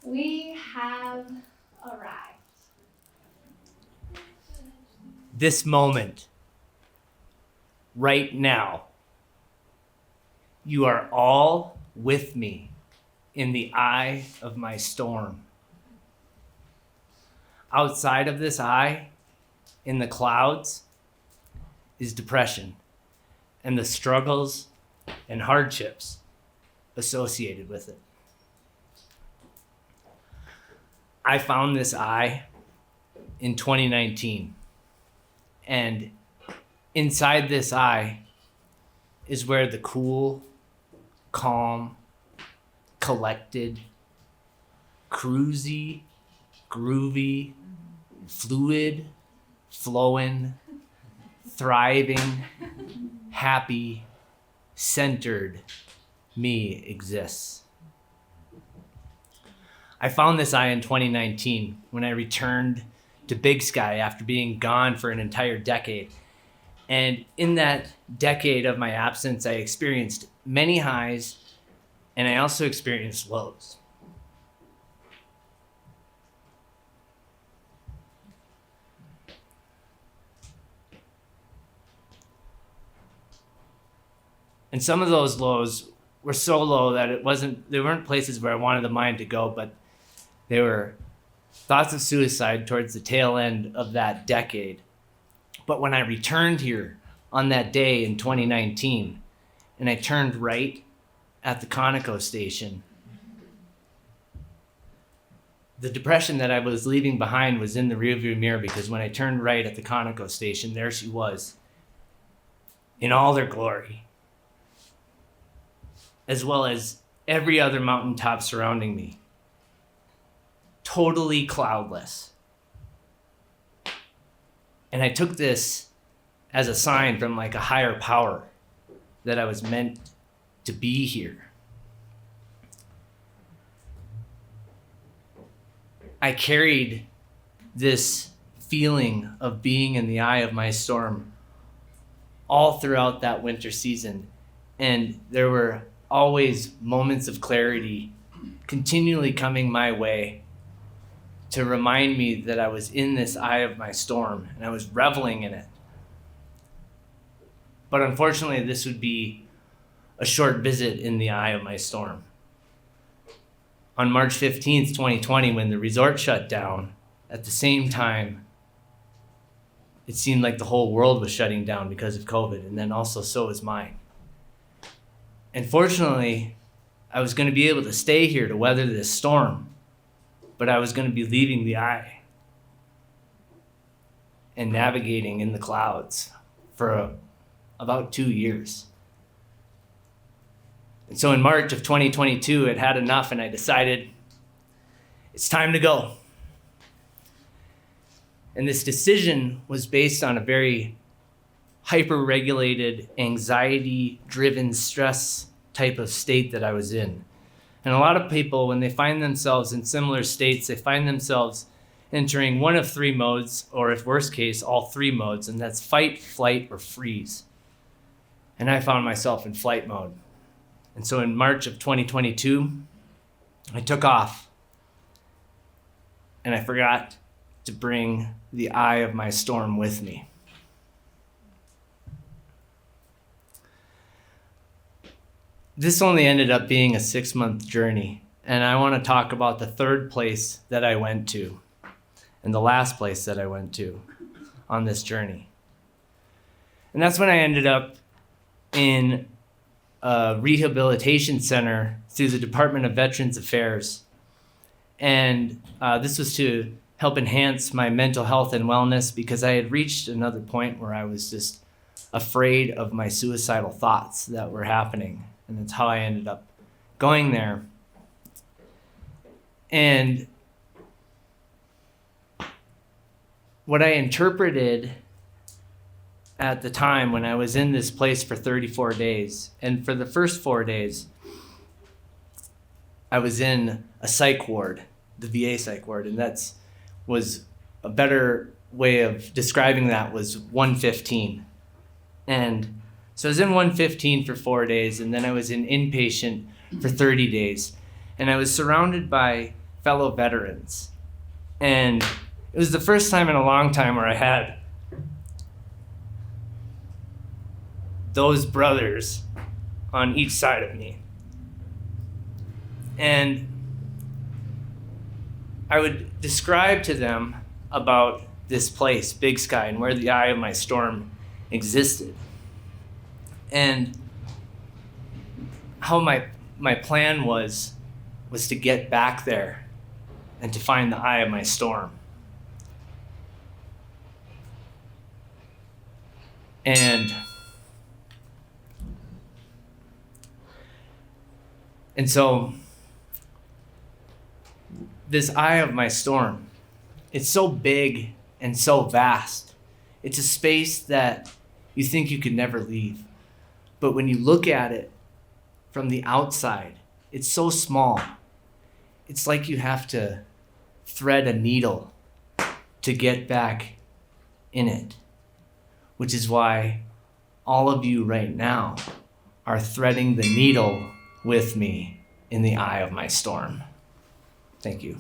We have arrived. This moment, right now, you are all with me in the eye of my storm. Outside of this eye, in the clouds, is depression and the struggles and hardships associated with it. I found this eye in 2019, and inside this eye is where the cool, calm, collected, cruisy, groovy, fluid, flowing, thriving, happy, centered me exists. I found this eye in 2019 when I returned to Big Sky after being gone for an entire decade. And in that decade of my absence, I experienced many highs and I also experienced lows. And some of those lows were so low that they weren't places where I wanted the mind to go, but they were thoughts of suicide towards the tail end of that decade. But when I returned here on that day in 2019, and I turned right at the Conoco station, the depression that I was leaving behind was in the rearview mirror, because when I turned right at the Conoco station, there she was in all their glory, as well as every other mountaintop surrounding me. Totally cloudless. And I took this as a sign from like a higher power that I was meant to be here. I carried this feeling of being in the eye of my storm all throughout that winter season. And there were always moments of clarity continually coming my way to remind me that I was in this eye of my storm and I was reveling in it. But unfortunately, this would be a short visit in the eye of my storm. On March 15th, 2020, when the resort shut down, at the same time, it seemed like the whole world was shutting down because of COVID, and then also so was mine. And fortunately, I was going to be able to stay here to weather this storm, but I was going to be leaving the eye and navigating in the clouds for about 2 years. And so in March of 2022, I'd had enough and I decided it's time to go. And this decision was based on a very hyper-regulated, anxiety-driven stress type of state that I was in. And a lot of people, when they find themselves in similar states, they find themselves entering one of three modes, or if worst case, all three modes, and that's fight, flight, or freeze. And I found myself in flight mode. And so in March of 2022, I took off and I forgot to bring the eye of my storm with me. This only ended up being a 6-month journey, and I want to talk about the third place that I went to and the last place that I went to on this journey. And that's when I ended up in a rehabilitation center through the Department of Veterans Affairs. And this was to help enhance my mental health and wellness, because I had reached another point where I was just afraid of my suicidal thoughts that were happening. And that's how I ended up going there. And what I interpreted at the time when I was in this place for 34 days, and for the first 4 days, I was in a psych ward, the VA psych ward, and was a better way of describing that was 115. And so I was in 115 for 4 days, and then I was in inpatient for 30 days. And I was surrounded by fellow veterans. And it was the first time in a long time where I had those brothers on each side of me. And I would describe to them about this place, Big Sky, and where the eye of my storm existed. And how my plan was to get back there and to find the eye of my storm. And so this eye of my storm, it's so big and so vast. It's a space that you think you could never leave. But when you look at it from the outside, it's so small. It's like you have to thread a needle to get back in it, which is why all of you right now are threading the needle with me in the eye of my storm. Thank you.